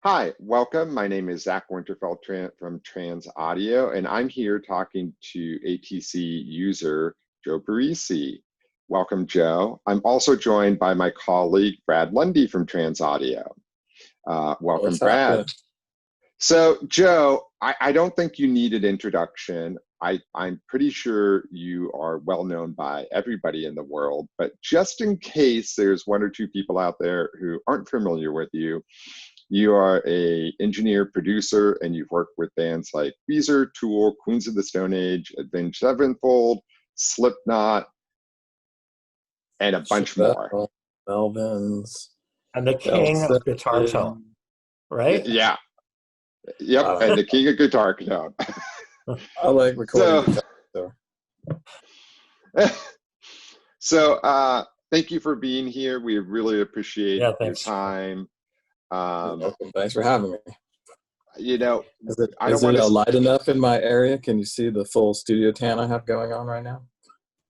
Hi, welcome. My name is Zach Winterfeld from TransAudio, and I'm here talking to ATC user Joe Barresi. Welcome, Joe. I'm also joined by my colleague, Brad Lundy from TransAudio. Welcome, What's Brad. happening? So, Joe, I don't think you need an introduction. I'm pretty sure you are well known by everybody in the world, but just in case there's one or two people out there who aren't familiar with you, you are a engineer, producer, and you've worked with bands like Weezer, Tool, Queens of the Stone Age, Avenged Sevenfold, Slipknot, and a bunch more. Chevelle, Melvins, And the king of guitar tone, right? Yeah. Yep. And the king of guitar tone. I like recording guitar. So thank you for being here. We really appreciate your Thanks. time. Thanks for having me. You know, Is it light enough in my area? Can you see the full studio tan I have going on right now?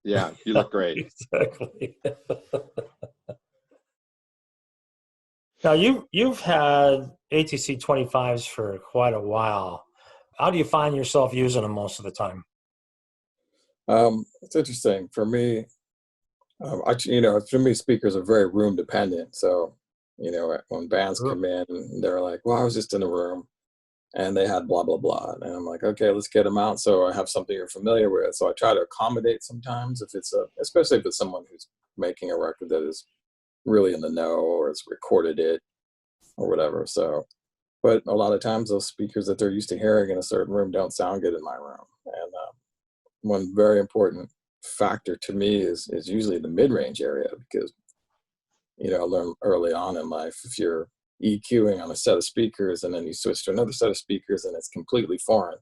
Yeah, you look great. Exactly. Now you've had ATC 25s for quite a while. How do you find yourself using them most of the time? It's interesting for me. For me, speakers are very room dependent. So, when bands come in, they're like, "Well, I was just in a room, and they had blah blah blah," and I'm like, "Okay, let's get them out." So I have something you're familiar with. So I try to accommodate sometimes if it's especially if it's someone who's making a record that is really in the know or has recorded it or whatever. So, but a lot of times those speakers that they're used to hearing in a certain room don't sound good in my room. And one very important factor to me is usually the mid-range area, because I learned early on in life, if you're EQing on a set of speakers and then you switch to another set of speakers and it's completely foreign,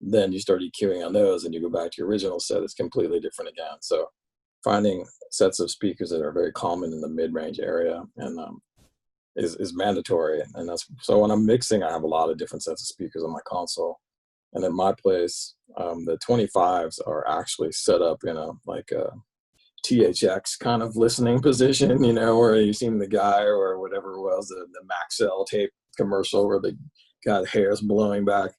then you start EQing on those and you go back to your original set, it's completely different again. So finding sets of speakers that are very common in the mid-range area and is mandatory. And that's so when I'm mixing, I have a lot of different sets of speakers on my console. And at my place, the 25s are actually set up in a THX kind of listening position, where you seen the guy or whatever it was, the Maxell tape commercial where the got hairs blowing back.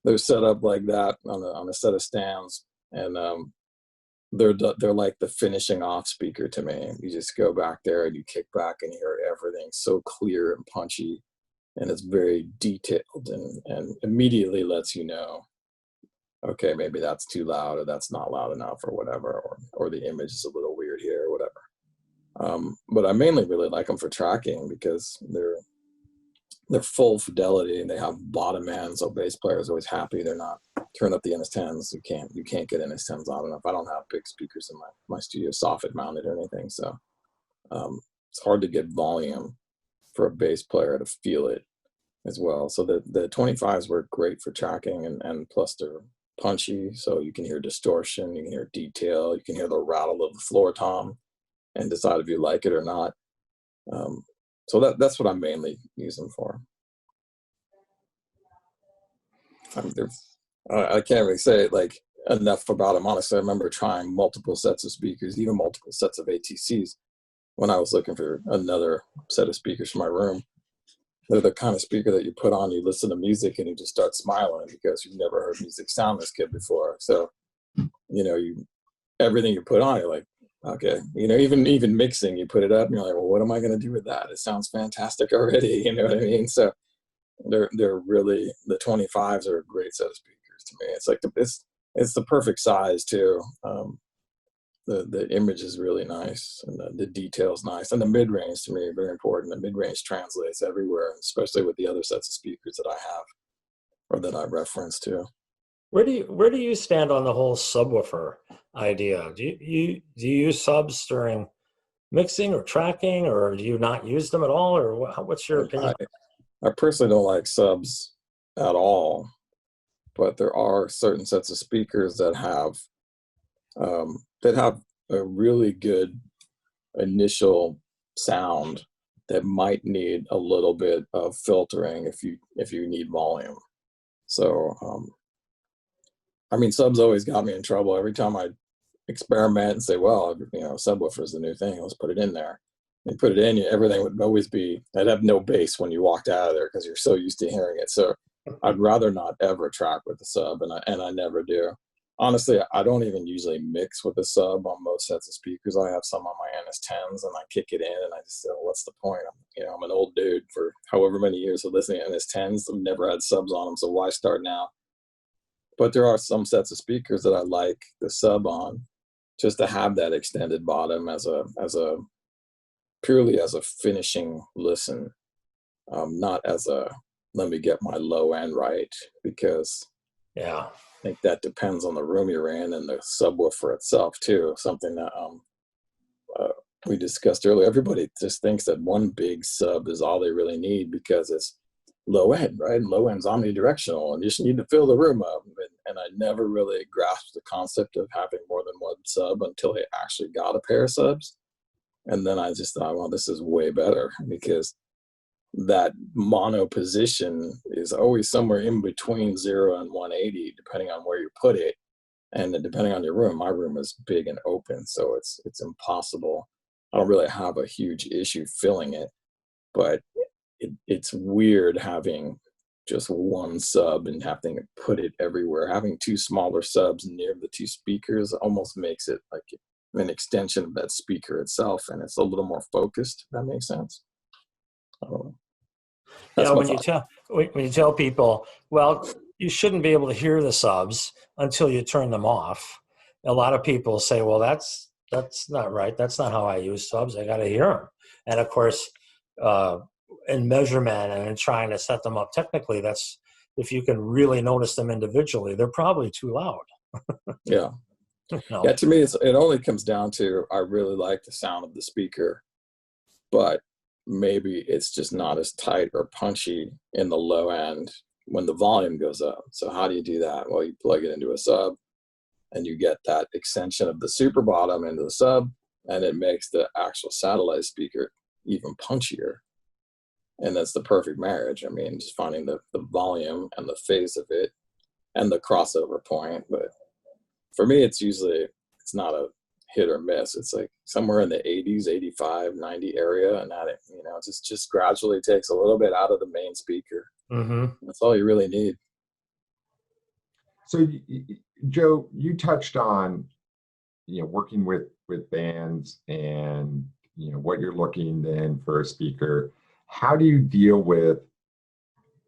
They're set up like that on a set of stands, and they're like the finishing off speaker to me. You just go back there and you kick back and hear everything so clear and punchy, and it's very detailed and immediately lets you know, okay, maybe that's too loud or that's not loud enough or whatever, or the image is a little weird here or whatever. But I mainly really like them for tracking because they're full fidelity and they have bottom end, so bass players are always happy. They're not turn up the NS10s. You can't get NS10s loud enough. I don't have big speakers in my studio, soffit mounted or anything, so it's hard to get volume for a bass player to feel it as well. So the 25s work great for tracking, and plus they're punchy, so you can hear distortion, you can hear detail, you can hear the rattle of the floor tom and decide if you like it or not. So that's what I mainly use them for. I can't really say like enough about them, honestly. I remember trying multiple sets of speakers, even multiple sets of ATCs, when I was looking for another set of speakers for my room. They're the kind of speaker that you put on, you listen to music and you just start smiling because you've never heard music sound this good before. So, everything you put on, you're like, okay, even mixing, you put it up and you're like, well, what am I going to do with that? It sounds fantastic already. You know what I mean? So they're really, the 25s are a great set of speakers to me. It's like it's the perfect size too. The image is really nice and the detail's nice. And the mid-range to me are very important. The mid-range translates everywhere, especially with the other sets of speakers that I have or that I reference to. Where do you stand on the whole subwoofer idea? Do you use subs during mixing or tracking, or do you not use them at all, or what's your opinion? I personally don't like subs at all, but there are certain sets of speakers that have a really good initial sound that might need a little bit of filtering if you need volume. So subs always got me in trouble every time I experiment and say, well, subwoofer is the new thing, let's put it in there. You put it in, everything would always be, I'd have no bass when you walked out of there because you're so used to hearing it. So I'd rather not ever track with the sub, and I never do. Honestly, I don't even usually mix with the sub on most sets of speakers. I have some on my NS10s and I kick it in and I just say, well, what's the point? I'm an old dude for however many years of listening to NS10s. I've never had subs on them, so why start now? But there are some sets of speakers that I like the sub on, just to have that extended bottom as a purely as a finishing listen, not as a let me get my low end right, because yeah, I think that depends on the room you're in and the subwoofer itself too. Something that we discussed earlier. Everybody just thinks that one big sub is all they really need because it's low end, right? Low end's omnidirectional, and you just need to fill the room up. And I never really grasped the concept of having more than one sub until I actually got a pair of subs. And then I just thought, well, this is way better, because that mono position is always somewhere in between 0 and 180, depending on where you put it. And then depending on your room, my room is big and open, so it's impossible. I don't really have a huge issue filling it, but it's weird having just one sub and having to put it everywhere. Having two smaller subs near the two speakers almost makes it like an extension of that speaker itself, and it's a little more focused, if that makes sense. I don't know. Yeah, when you tell people, well, you shouldn't be able to hear the subs until you turn them off. A lot of people say, well, that's not right. That's not how I use subs. I got to hear them. And of course, in measurement and in trying to set them up technically, that's, if you can really notice them individually, they're probably too loud. Yeah. No. Yeah, to me, it only comes down to, I really like the sound of the speaker, but maybe it's just not as tight or punchy in the low end when the volume goes up. So how do you do that? Well, you plug it into a sub and you get that extension of the super bottom into the sub, and it makes the actual satellite speaker even punchier. And that's the perfect marriage. I mean, just finding the volume and the phase of it and the crossover point. But for me, it's not a hit or miss. It's like somewhere in the 80s, 85, 90 area, and that, it just gradually takes a little bit out of the main speaker. Mm-hmm. That's all you really need. So, Joe, you touched on, working with bands and, what you're looking then for a speaker. How do you deal with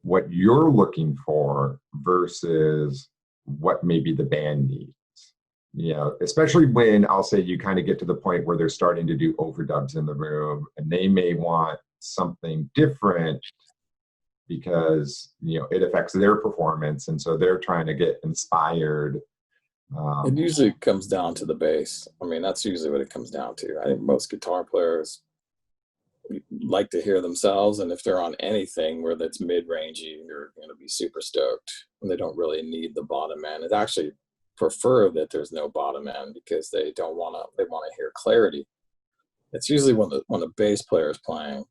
what you're looking for versus what maybe the band needs? Especially when, I'll say, you kind of get to the point where they're starting to do overdubs in the room and they may want something different because, it affects their performance. And so they're trying to get inspired. It usually comes down to the bass. I mean, that's usually what it comes down to. I think most guitar players like to hear themselves, and if they're on anything where that's mid-rangey, they're going to be super stoked, and they don't really need the bottom end. It actually prefer that there's no bottom end because they want to hear clarity. It's usually when the bass player is playing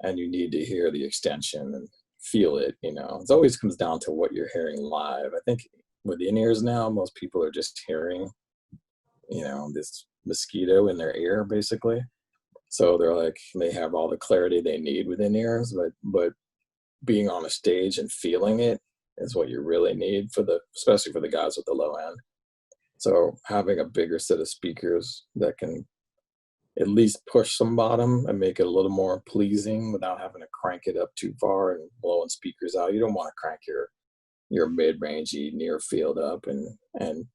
and you need to hear the extension and feel it. It always comes down to what you're hearing live. I think with in-ears now, most people are just hearing this mosquito in their ear, basically. So they have all the clarity they need with in-ears, but being on a stage and feeling it is what you really need especially for the guys with the low end. So having a bigger set of speakers that can at least push some bottom and make it a little more pleasing without having to crank it up too far and blowing speakers out. You don't want to crank your mid-rangey near field up and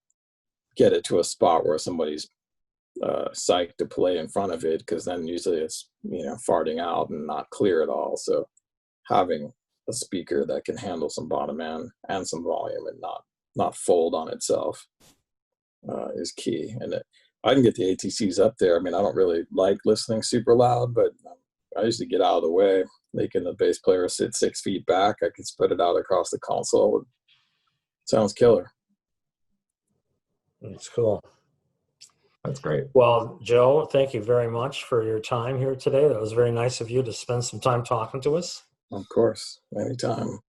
get it to a spot where somebody's psyched to play in front of it, because then usually it's farting out and not clear at all. So having a speaker that can handle some bottom end and some volume and not fold on itself is key. And I can get the ATCs up there. I mean, I don't really like listening super loud, but I usually get out of the way, making the bass player sit 6 feet back. I can spread it out across the console. It sounds killer. That's cool. That's great. Well, Joe, thank you very much for your time here today. That was very nice of you to spend some time talking to us. Of course, anytime.